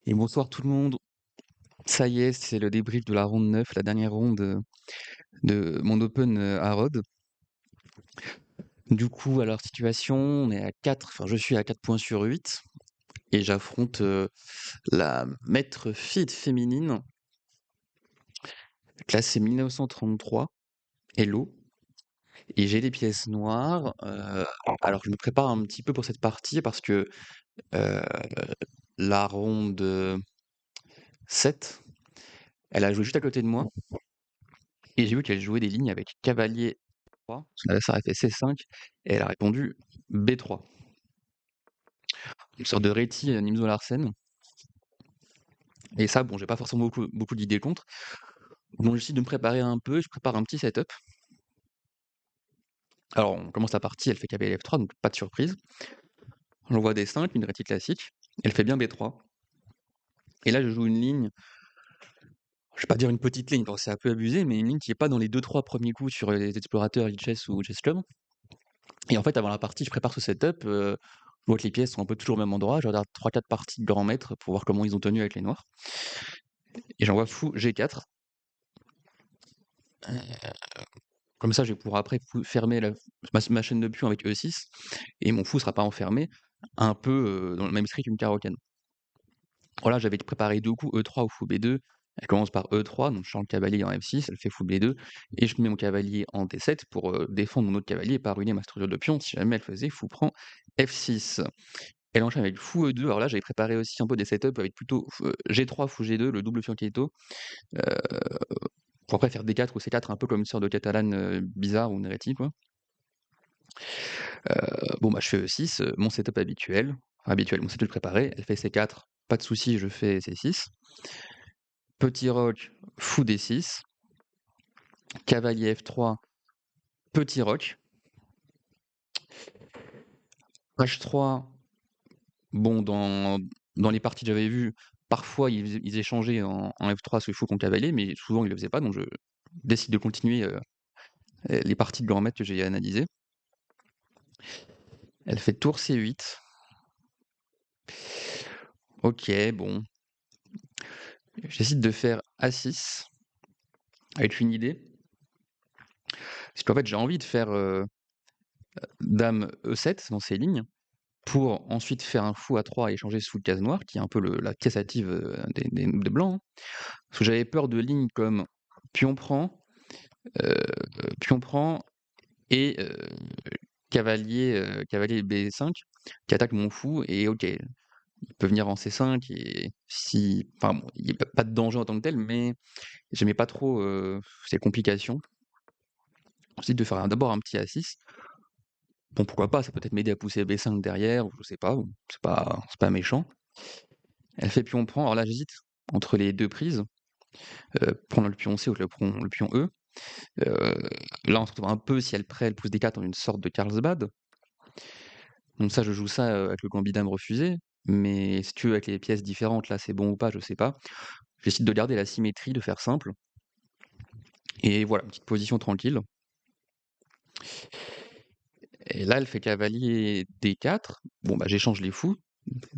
Et bonsoir tout le monde. Ça y est, c'est le débrief de la ronde 9, la dernière ronde de mon Open à Rhodes. Du coup, alors situation, on est à 4, enfin je suis à 4 points sur 8 et j'affronte la maître feed féminine, classée 1933, Hello. Et j'ai des pièces noires. Alors je me prépare un petit peu pour cette partie parce que euh, la ronde 7, elle a joué juste à côté de moi. Et j'ai vu qu'elle jouait des lignes avec cavalier 3, son adversaire a fait C5, et elle a répondu B3. Une sorte de Réti Nimzo Larsen. Et ça, bon, j'ai pas forcément beaucoup d'idées contre. Donc j'essaie de me préparer un peu, je prépare un petit setup. Alors on commence la partie, elle fait cavalier F3, donc pas de surprise. J'envoie D5, une Réti classique, elle fait bien B3. Et là je joue une ligne, je vais pas dire une petite ligne, parce que c'est un peu abusé, mais une ligne qui est pas dans les 2-3 premiers coups sur les explorateurs Lichess ou Chess Club. Et en fait, avant la partie, je prépare ce setup, je vois que les pièces sont un peu toujours au même endroit, je regarde 3-4 parties de grand maître pour voir comment ils ont tenu avec les noirs. Et j'envoie fou G4. Euh, Comme ça, je vais pouvoir après fermer ma chaîne de pions avec E6, et mon fou sera pas enfermé, un peu dans le même esprit qu'une carocane. Voilà, j'avais préparé deux coups E3 ou fou B2. Elle commence par E3, donc je sens le cavalier en F6, elle fait fou B2, et je mets mon cavalier en D7 pour défendre mon autre cavalier et pas ruiner ma structure de pion si jamais elle faisait fou prend F6. Elle enchaîne avec fou E2. Alors là, j'avais préparé aussi un peu des setups avec plutôt G3, fou G2, le double fianchetto, euh, pour après faire D4 ou C4, un peu comme une sorte de catalane bizarre ou une hérétique, quoi. Bon, bah, je fais E6, mon setup habituel, enfin, habituel, mon setup préparé, elle fait C4, pas de souci, je fais C6. Petit roc, fou D6, cavalier F3, petit roc, H3. Bon, dans les parties que j'avais vues, parfois ils échangeaient en F3 ce fou contre cavalier, mais souvent ils le faisaient pas, donc je décide de continuer les parties de grand maître que j'ai analysées. Elle fait tour C8. Ok, bon. J'essaie de faire A6 avec une idée. Parce qu'en fait, j'ai envie de faire dame E7 dans ces lignes pour ensuite faire un fou A3 et échanger ce fou de case noire, qui est un peu la pièce active des blancs, hein. Parce que j'avais peur de lignes comme pion prend, euh, pion prend et cavalier B5 qui attaque mon fou. Et ok, il peut venir en C5 et si, enfin, bon, il n'y a pas de danger en tant que tel, mais j'aimais pas trop ces complications. Ensuite de faire d'abord un petit A6. Bon, pourquoi pas, ça peut être m'aider à pousser B5 derrière, ou je sais pas, c'est pas méchant. Elle fait pion prend, alors là j'hésite entre les deux prises, prendre le pion C ou le pion E. Euh, Là on se retrouve un peu, si elle pousse des 4 en une sorte de Carlsbad. Donc ça, je joue ça avec le gambit dame refusé, mais est-ce que avec les pièces différentes, là c'est bon ou pas, je sais pas. J'essaie de garder la symétrie, de faire simple. Et voilà, une petite position tranquille. Et là, elle fait cavalier D4. Bon, bah j'échange les fous,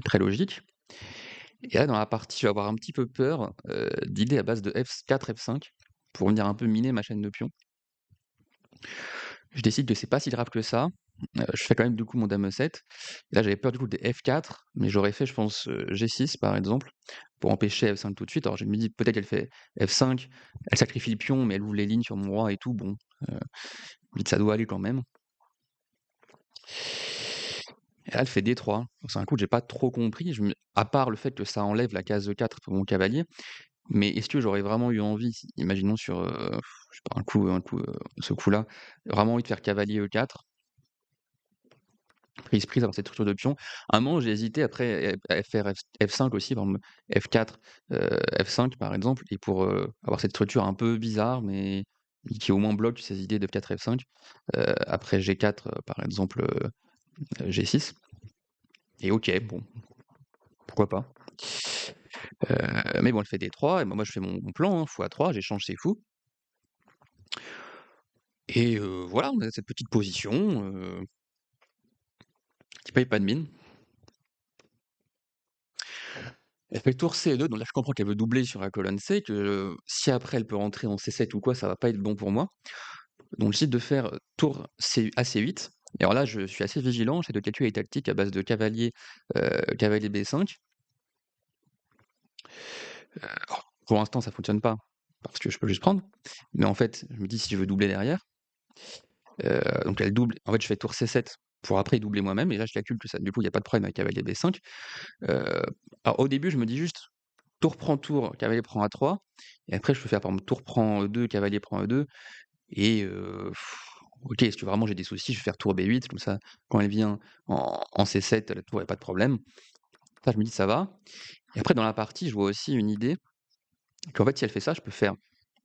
très logique. Et là, dans la partie, je vais avoir un petit peu peur d'idées à base de F4, F5, pour venir un peu miner ma chaîne de pions. Je décide que c'est pas si grave que ça. Je fais quand même du coup mon dame E7. Et là, j'avais peur du coup des F4, mais j'aurais fait, je pense, G6 par exemple, pour empêcher F5 tout de suite. Alors je me dis peut-être qu'elle fait F5, elle sacrifie le pion, mais elle ouvre les lignes sur mon roi et tout. Bon, vite ça doit aller quand même. Et là, elle fait D3. C'est un coup que j'ai pas trop compris, à part le fait que ça enlève la case E4 pour mon cavalier. Mais est-ce que j'aurais vraiment eu envie, imaginons sur je sais pas, ce coup-là, vraiment envie de faire cavalier E4, prise dans cette structure de pion. À un moment, j'ai hésité après à faire F5 aussi, par exemple F4, F5 par exemple, et pour avoir cette structure un peu bizarre, mais qui au moins bloque ces idées de F4, F5. Après G4, par exemple, G6. Et ok, bon, pourquoi pas. Mais bon, elle fait D3, et moi je fais mon plan, hein, fou A3, j'échange ses fous. Et voilà, on a cette petite position qui paye pas de mine. Elle fait tour C2, donc là je comprends qu'elle veut doubler sur la colonne C, que si après elle peut rentrer en C7 ou quoi, ça va pas être bon pour moi. Donc j'essaie de faire, tour C à C8 et alors là je suis assez vigilant, j'essaie de calculer les tactiques à base de cavalier B5. Alors pour l'instant ça fonctionne pas, parce que je peux juste prendre, mais en fait, je me dis si je veux doubler derrière, donc elle double, en fait je fais tour C7 pour après doubler moi-même et là je calcule que ça du coup il y a pas de problème avec cavalier B5. Heu, alors au début je me dis juste: tour prend tour, cavalier prend A3 et après je peux faire par exemple tour prend E2, cavalier prend E2 et OK, si vraiment j'ai des soucis, je vais faire tour B8 comme ça quand elle vient en C7, la tour, il y a pas de problème. Ça je me dis: «Ça va» et après dans la partie, je vois aussi une idée qu'en fait si elle fait ça, je peux faire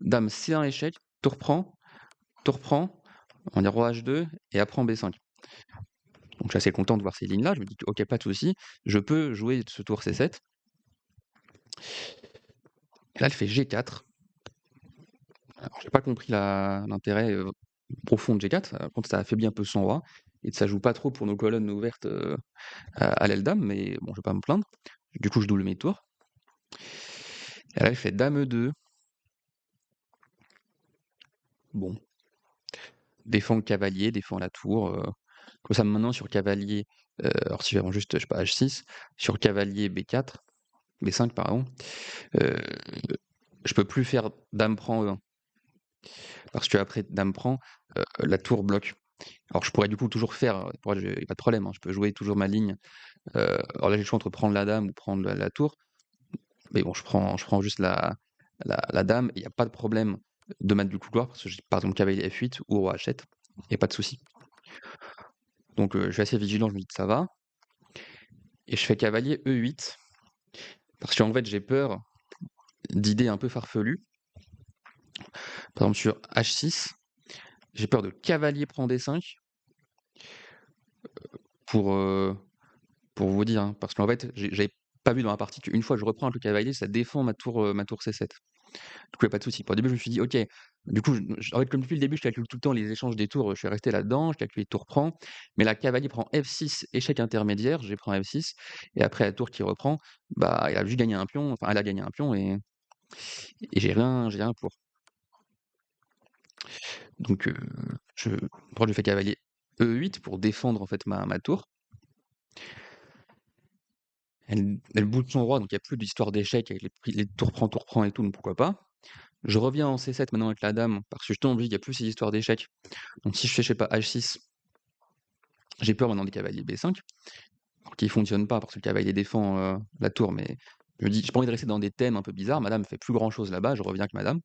dame C1 échec, tour prend, on va dire roi H2 et après en B5. Donc je suis assez content de voir ces lignes-là, je me dis: «OK, pas de souci, je peux jouer ce tour C7». Et là elle fait G4. Alors j'ai pas compris l'intérêt, profond de G4, par contre ça affaiblit un peu son roi et ça joue pas trop pour nos colonnes ouvertes, à l'aile dame, mais bon je vais pas me plaindre. Du coup je double mes tours. Et là elle fait dame E2. Bon, défend le cavalier, défend la tour, comme ça maintenant sur cavalier, alors si je juste, je sais pas, H6, sur cavalier B4, B5 pardon, heu, je peux plus faire dame prend E1 parce qu'après dame prend, la tour bloque. Alors je pourrais du coup toujours faire, pour il y a pas de problème, hein, je peux jouer toujours ma ligne. Alors là, j'ai le choix entre prendre la dame ou prendre la tour. Mais bon, je prends juste la dame et il y a pas de problème de mettre du couloir parce que j'ai par exemple cavalier F8 ou roi H7, il y a pas de souci. Donc je suis assez vigilant, je me dis que ça va et je fais cavalier E8 parce qu'en fait, j'ai peur d'idées un peu farfelues. Par exemple sur H6, j'ai peur de cavalier prend D5 pour, heu, pour vous dire, hein, parce qu'en fait, j'avais pas vu dans la partie qu'une fois que je reprends le cavalier, ça défend ma tour C7. Du coup, il y a pas de souci. Pour le début, je me suis dit: «OK». Du coup, en fait, comme depuis le début, je calcule tout le temps les échanges des tours, je suis resté là-dedans, je calculais tour prend, mais la cavalier prend F6, échec intermédiaire, j'ai pris F6 et après la tour qui reprend, bah, elle a juste gagné un pion, enfin, elle a gagné un pion et j'ai rien pour. Donc je fais cavalier E8 pour défendre, en fait, ma tour. Elle bouge son roi, donc il y a plus d'histoire d'échecs avec les tour prend et tout, donc pourquoi pas. Je reviens en C7 maintenant avec la dame, parce que justement, il y a plus ces histoires d'échecs. Donc si je fais, je sais pas, H6, j'ai peur maintenant des cavaliers B5, alors qu'ils fonctionnent pas parce que le cavalier défend, la tour, mais je me dis: «J'ai pas envie de rester dans des thèmes un peu bizarres, madame fait plus grand chose là-bas, je reviens avec madame».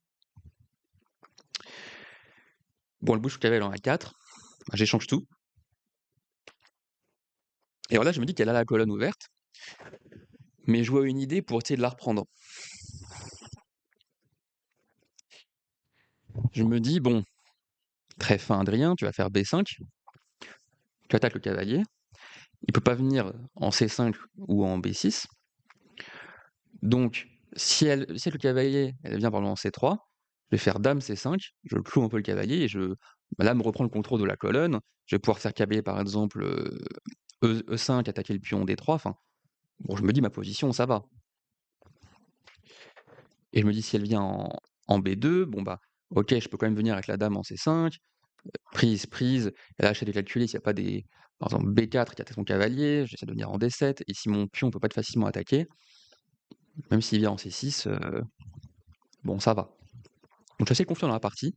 Bon, elle bouge le cavalier en A4, bah, j'échange tout et alors là, je me dis qu'elle a la colonne ouverte, mais je vois une idée pour essayer de la reprendre. Je me dis: «Bon, très fin Adrien, tu vas faire B5, tu attaques le cavalier, il peut pas venir en C5 ou en B6, donc si le cavalier, elle vient par exemple en C3, je vais faire dame C5, je cloue un peu le cavalier et bah, là, me reprend le contrôle de la colonne. Je vais pouvoir faire cavalier par exemple, E5, attaquer le pion D3, enfin, bon, je me dis: «Ma position, ça va» et je me dis: «Si elle vient en B2, bon, bah, OK, je peux quand même venir avec la dame en C5, prise et là, j'essaie de calculer s'il y a pas des par exemple B4 qui attaque son cavalier, j'essaie de venir en D7 et si mon pion peut pas être facilement attaqué, même s'il vient en C6, bon, ça va». Donc je suis assez confiant dans la partie,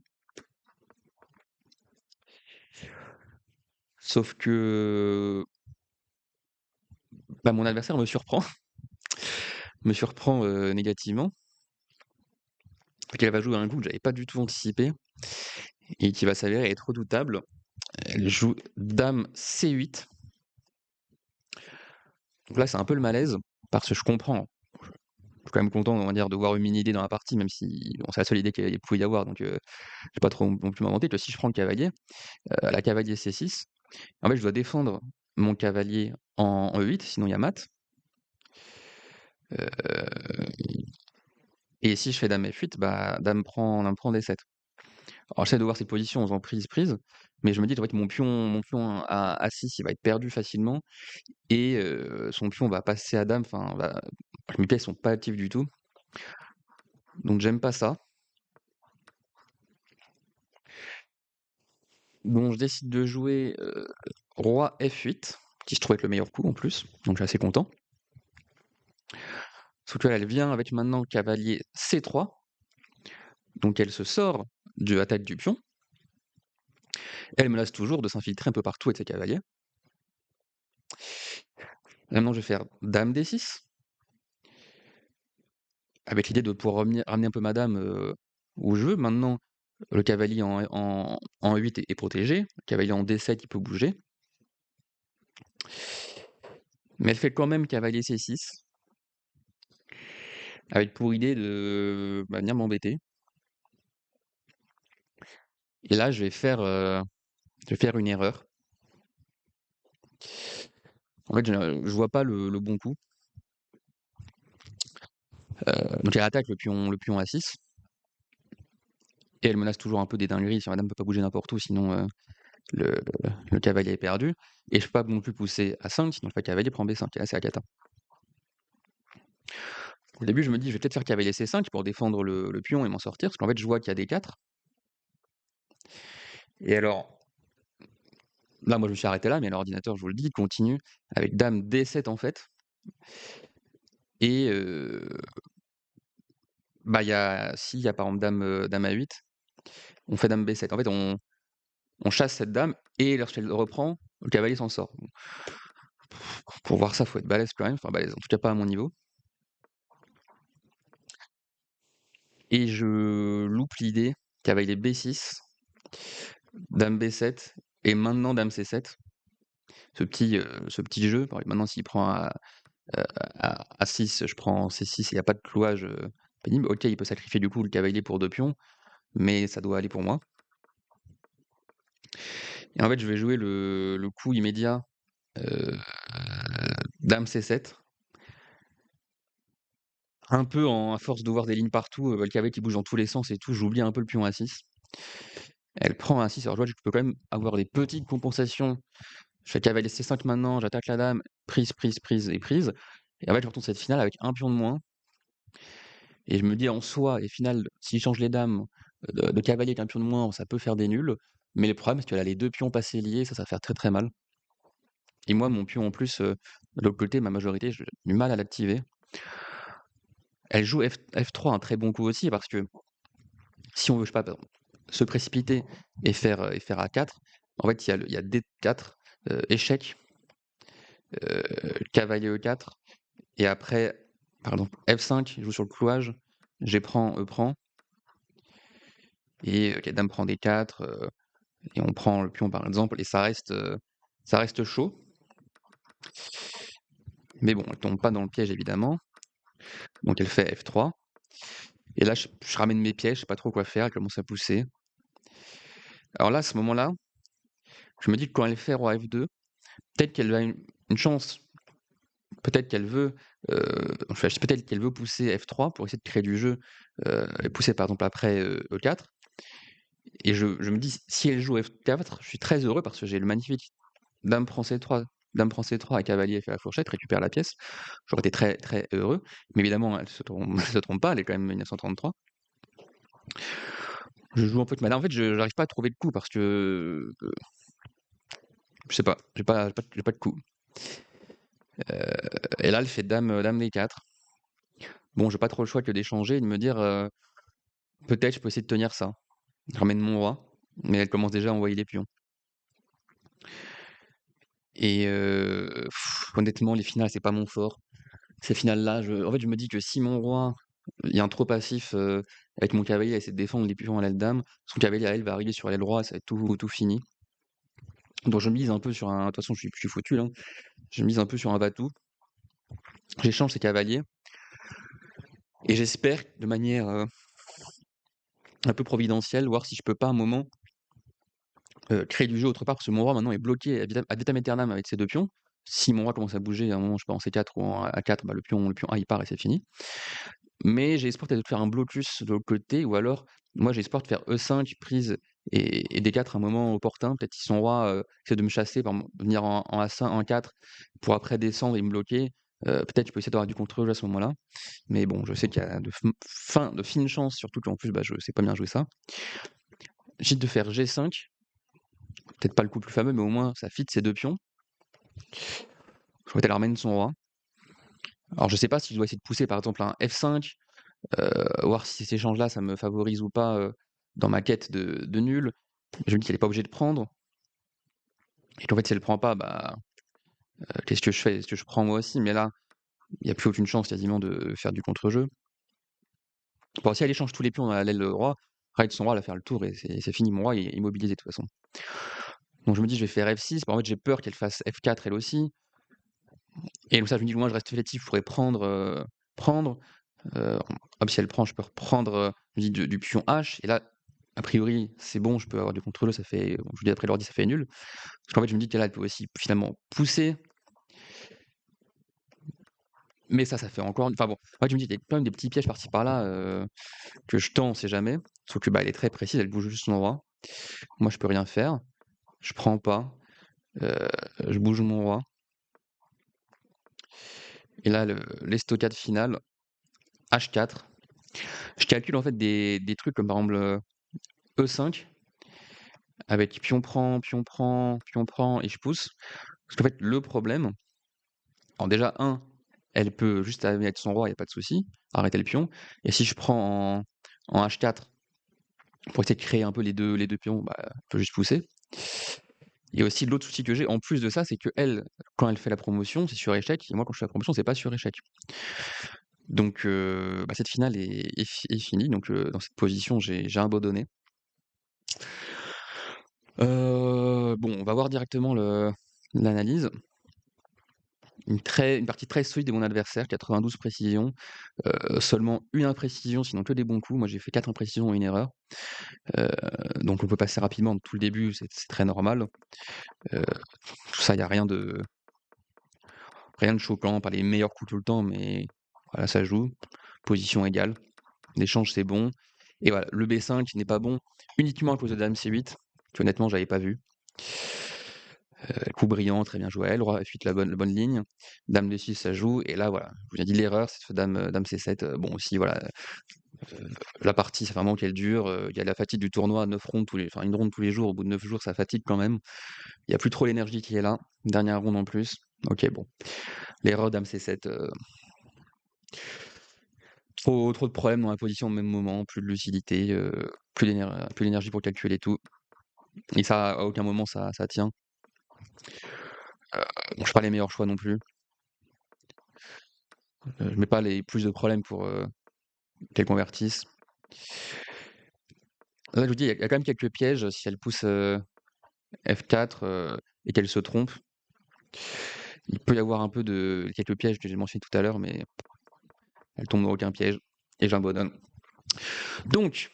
sauf que, bah, mon adversaire me surprend, négativement. Fait qu'elle va jouer un coup que j'avais pas du tout anticipé et qui va s'avérer être redoutable. Elle joue dame C8. Donc là, c'est un peu le malaise parce que je comprends. Je suis quand même content, on va dire, de voir une mini idée dans la partie, même si bon, c'est la seule idée qu'il pouvait y avoir, donc je vais pas trop non plus m'inventer que si je prends le cavalier, la cavalier C6, en fait, je dois défendre mon cavalier en E8, sinon il y a mat. Heu et si je fais dame F8, bah, dame prend D7. Alors j'essaie de voir ses positions en faisant prise, mais je me dis, en fait, mon pion à A6, il va être perdu facilement et son pion va passer à dame, enfin va Mes pièces sont pas actives du tout, donc j'aime pas ça. Donc je décide de jouer roi F8, qui je trouve être le meilleur coup en plus, donc je suis assez content. Sauf que là, elle vient avec maintenant cavalier C3, donc elle se sort de l'attaque du pion. Elle menace toujours de s'infiltrer un peu partout avec ses cavaliers. Maintenant, je vais faire dame D6, avec l'idée de pouvoir ramener un peu ma dame où je veux. Maintenant, le cavalier en 8 est protégé, le cavalier en D7, il peut bouger. Mais elle fait quand même cavalier C6, avec pour idée de venir m'embêter. Et là, je vais faire une erreur. En fait, je vois pas le bon coup. Donc elle attaque le pion A6. Et elle menace toujours un peu des dingueries. Si madame ne peut pas bouger n'importe où, sinon le, le cavalier est perdu. Et je peux pas non plus pousser A5, sinon le cavalier prend B5. Et là, c'est A4. Au début, je me dis, je vais peut-être faire cavalier C5 pour défendre le pion et m'en sortir. Parce qu'en fait, je vois qu'il y a D4. Et alors, là, moi, je me suis arrêté là, mais l'ordinateur, je vous le dis, continue avec dame D7 en fait. Et bah, s'il y a par exemple dame A8, on fait dame B7. En fait, on chasse cette dame et lorsqu'elle reprend, le cavalier s'en sort. Bon, pour voir ça, faut être balèze quand même. Enfin, balèze, en tout cas pas à mon niveau. Et je loupe l'idée cavalier B6, dame B7 et maintenant dame C7. Ce petit jeu. Maintenant, s'il prend à 6, je prends C6 et il n'y a pas de clouage pénible. Ok, il peut sacrifier du coup le cavalier pour 2 pions, mais ça doit aller pour moi. Et en fait, je vais jouer le coup immédiat dame C7. Un peu à force de voir des lignes partout, le cavalier qui bouge dans tous les sens et tout, j'oublie un peu le pion A6. Elle prend A6, alors je vois que je peux quand même avoir des petites compensations. Je fais cavalier C5 maintenant, j'attaque la dame, prise, prise, prise et prise. Et en fait, je retourne cette finale avec un pion de moins. Et je me dis en soi, et final, s'il change les dames de cavalier avec un pion de moins, ça peut faire des nuls. Mais le problème, c'est qu'elle a les deux pions passés liés, ça va faire très très mal. Et moi, mon pion en plus, de l'autre côté, ma majorité, j'ai du mal à l'activer. Elle joue F3, un très bon coup aussi, parce que si on veut, je sais pas, par exemple, se précipiter et faire A4, en fait, il y a D4, échec, cavalier E4, et après, par exemple, F5, je joue sur le clouage, G prend, E prend, et dame prend D4, et on prend le pion par exemple, et ça reste chaud. Mais bon, elle tombe pas dans le piège évidemment. Donc elle fait F3. Et là, je ramène mes pièges, je sais pas trop quoi faire, elle commence à pousser. Alors là, à ce moment-là, je me dis que quand elle fait roi F2, peut-être qu'elle a une chance, peut-être qu'elle veut, peut-être qu'elle veut pousser F3 pour essayer de créer du jeu, et pousser par exemple après E4. Et je me dis, si elle joue F4, je suis très heureux parce que j'ai le magnifique dame prend C3, dame prend C3 et cavalier fait la fourchette, récupère la pièce. J'aurais été très très heureux. Mais évidemment, elle se trompe, elle se trompe pas, elle est quand même 1933. Je joue un peu de malin. En fait, je n'arrive pas à trouver de coup parce que je sais pas, j'ai pas de coup. Et là, elle fait dame D4. Bon, j'ai pas trop le choix que d'échanger et de me dire peut-être je peux essayer de tenir ça. Je ramène mon roi, mais elle commence déjà à envoyer les pions. Et honnêtement, les finales, c'est pas mon fort. Ces finales-là, en fait, je me dis que si mon roi, il y a un trop passif avec mon cavalier à essayer de défendre les pions à l'aile dame, son cavalier à elle va arriver sur l'aile roi, ça va être tout fini. Donc je mise un peu sur un. De toute façon, je suis foutu là. Je mise un peu sur un va-tout. J'échange ces cavaliers. Et j'espère de manière un peu providentielle, voir si je peux pas à un moment créer du jeu autre part, parce que mon roi maintenant est bloqué ad vitam aeternam avec ses deux pions. Si mon roi commence à bouger à un moment, je sais pas, en C4 ou en A4, bah, le pion A il part et c'est fini. Mais j'ai espoir peut-être de faire un blocus de l'autre côté, ou alors moi j'ai espoir de faire E5, prise et D4 à un moment opportun. Peut-être si son roi essaie de me chasser, par exemple, venir en A5, en 4 pour après descendre et me bloquer. peut-être je peux essayer d'avoir du contre-jeu à ce moment-là, mais bon, je sais qu'il y a de fines chances, surtout qu'en plus, bah, je sais pas bien jouer ça. J'hésite de faire G5, peut-être pas le coup le plus fameux, mais au moins ça fit ces 2 pions. Je vois qu'elle ramène son roi. Alors je sais pas si je dois essayer de pousser par exemple un F5, voir si cet échange-là, ça me favorise ou pas, dans ma quête de nul. Je me dis qu'elle est pas obligée de prendre et qu'en fait si elle prend pas, bah, qu'est-ce que je fais? Est-ce que je prends moi aussi? Mais là, il y a plus aucune chance quasiment de faire du contre-jeu. Bon, si elle échange tous les pions à l'aile roi, ride son roi, elle va faire le tour et c'est fini. Mon roi est immobilisé de toute façon. Donc je me dis, je vais faire F6. Bah, en fait, j'ai peur qu'elle fasse F4 elle aussi. Et donc ça, je me dis, moi, je reste effectif, je pourrais prendre. Hop, si elle prend, je peux reprendre, je me dis, du pion H. Et là, a priori, c'est bon, je peux avoir du contre-jeu. Ça fait, bon, je vous dis après l'ordi, ça fait nul. Parce qu'en fait, je me dis que là, elle peut aussi finalement pousser. Mais ça fait encore. Enfin bon, en fait, je me dis qu'il y a quand même des petits pièges par-ci par-là que je tends, on sait jamais. Sauf que bah, elle est très précise, elle bouge juste son roi. Moi, je peux rien faire. Je prends pas. Je bouge mon roi. Et là, l'estocade finale, H4. Je calcule en fait des trucs comme par exemple E5, avec pion prend, pion prend, pion prend, et je pousse. Parce qu'en fait, le problème, alors déjà, elle peut juste mettre son roi, il n'y a pas de souci, arrêter le pion. Et si je prends en H4, pour essayer de créer un peu les deux pions, bah, elle peut juste pousser. Et aussi, l'autre souci que j'ai, en plus de ça, c'est que elle, quand elle fait la promotion, c'est sur échec, et moi, quand je fais la promotion, c'est pas sur échec. Donc, bah, cette finale est finie, donc dans cette position, j'ai abandonné. Bon, on va voir directement l'analyse. Une partie très solide de mon adversaire, 92 précisions, seulement une imprécision, sinon que des bons coups. Moi, j'ai fait 4 imprécisions et une erreur. Donc on peut passer rapidement, tout le début, c'est très normal. Tout ça, il y a rien de choquant, pas les meilleurs coups tout le temps, mais voilà, ça joue. Position égale. L'échange, c'est bon. Et voilà, le B5 n'est pas bon uniquement à cause de dame C8, qu'honnêtement, j'avais pas vu. Coup brillant, très bien joué à elle. Roi F8, la bonne ligne. Dame D6, ça joue. Et là, voilà, je vous ai dit l'erreur, c'est ce dame C7. Bon, aussi, voilà, la partie, ça fait vraiment qu'elle dure. Il y a la fatigue du tournoi, 9 rondes enfin une ronde tous les jours. Au bout de 9 jours, ça fatigue quand même. Il n'y a plus trop l'énergie qui est là. Dernière ronde en plus. Ok, bon. L'erreur dame C7. Trop de problèmes dans la position au même moment, plus de lucidité, plus d'énergie pour calculer tout. Et ça, à aucun moment, ça tient. Bon, je fais pas les meilleurs choix non plus. Je mets pas les plus de problèmes pour qu'elle convertisse. Là, je vous dis, il y a quand même quelques pièges si elle pousse F4 et qu'elle se trompe. Il peut y avoir un peu de quelques pièges que j'ai mentionné tout à l'heure, mais elle tombe dans aucun piège et j'abandonne. Donc,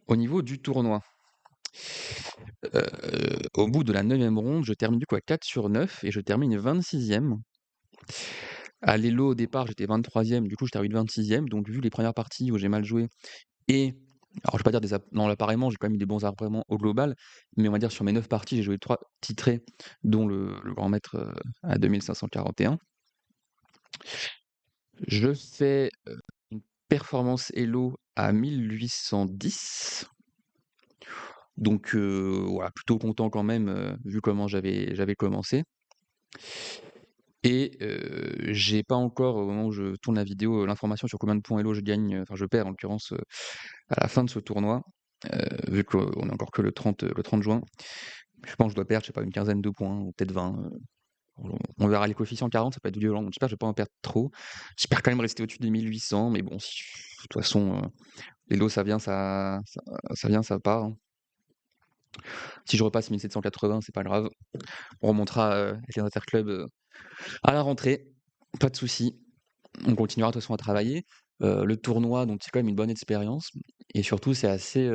au niveau du tournoi, au bout de la 9e ronde, je termine du coup à 4 sur 9 et je termine 26e. À l'Elo, au départ, j'étais 23e, du coup, je termine 26e. Donc, vu les premières parties où j'ai mal joué et alors je vais pas dire non, là pareillement, j'ai quand même eu des bons appareillements au global, mais on va dire sur mes 9 parties, j'ai joué 3 titrés, dont le grand maître à 2541. Je fais une performance Elo à 1810. Donc voilà, plutôt content quand même, vu comment j'avais commencé. Et j'ai pas encore, au moment où je tourne la vidéo, l'information sur combien de points Elo je gagne, enfin je perds en l'occurrence, à la fin de ce tournoi, vu qu'on est encore que le 30 juin. Je pense que je dois perdre, je sais pas, une quinzaine de points ou peut-être 20. On verra les coefficients 40, ça peut être violent, donc j'espère que je vais pas en perdre trop. J'espère quand même rester au-dessus des 1800, mais bon, de toute façon, les lots, ça vient, ça vient, ça part, hein. Si je repasse 1780, c'est pas grave. On remontera avec les interclubs à la rentrée, pas de souci. On continuera de toute façon à travailler. Le tournoi, donc c'est quand même une bonne expérience. Et surtout, c'est assez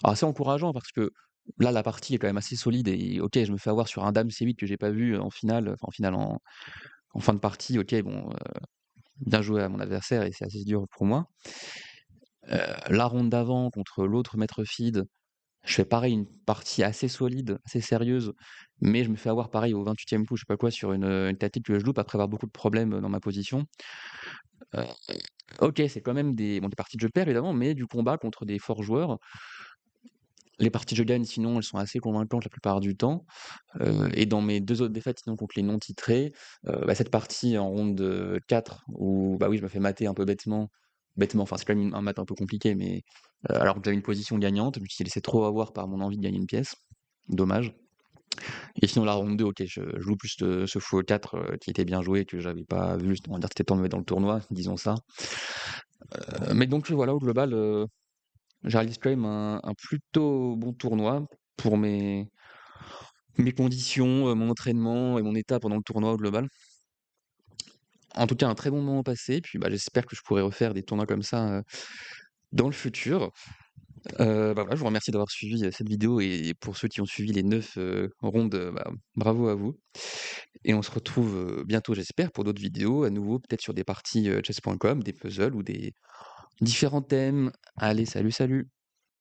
encourageant parce que là, la partie est quand même assez solide. Et ok, je me fais avoir sur un dame C8 que j'ai pas vu en finale, en fin de partie. Ok, bon, bien joué à mon adversaire et c'est assez dur pour moi. La ronde d'avant contre l'autre maître feed, Je fais pareil, une partie assez solide, assez sérieuse, mais je me fais avoir pareil au 28e coup, je sais pas quoi, sur une tactique que je loupe après avoir beaucoup de problèmes, dans ma position. Heu, OK, c'est quand même des parties que je perds évidemment, mais du combat contre des forts joueurs. Les parties que je gagne sinon, elles sont assez convaincantes la plupart du temps, et dans mes 2 autres défaites sinon contre les non titrés, cette partie en ronde, 4 où, bah, oui, je me fais mater un peu bêtement, enfin, c'est quand même un mat un peu compliqué, mais, alors que j'avais une position gagnante, je me suis laissé trop avoir par mon envie de gagner une pièce, dommage. Et sinon la ronde 2, OK, je loupe juste, ce fou E4, qui était bien joué, que j'avais pas vu, on va dire que c'était temps de me mettre dans le tournoi, disons ça. Mais donc voilà, au global, je réalise quand même un plutôt bon tournoi pour mes conditions, mon entraînement et mon état pendant le tournoi au global. En tout cas, un très bon moment passé, puis, bah, j'espère que je pourrai refaire des tournois comme ça, dans le futur. Bah, voilà, je vous remercie d'avoir suivi, cette vidéo et pour ceux qui ont suivi les 9 rondes, bah, bravo à vous et on se retrouve, bientôt j'espère pour d'autres vidéos, à nouveau peut-être sur des parties, chess.com, des puzzles ou des différents thèmes. Allez, salut, salut!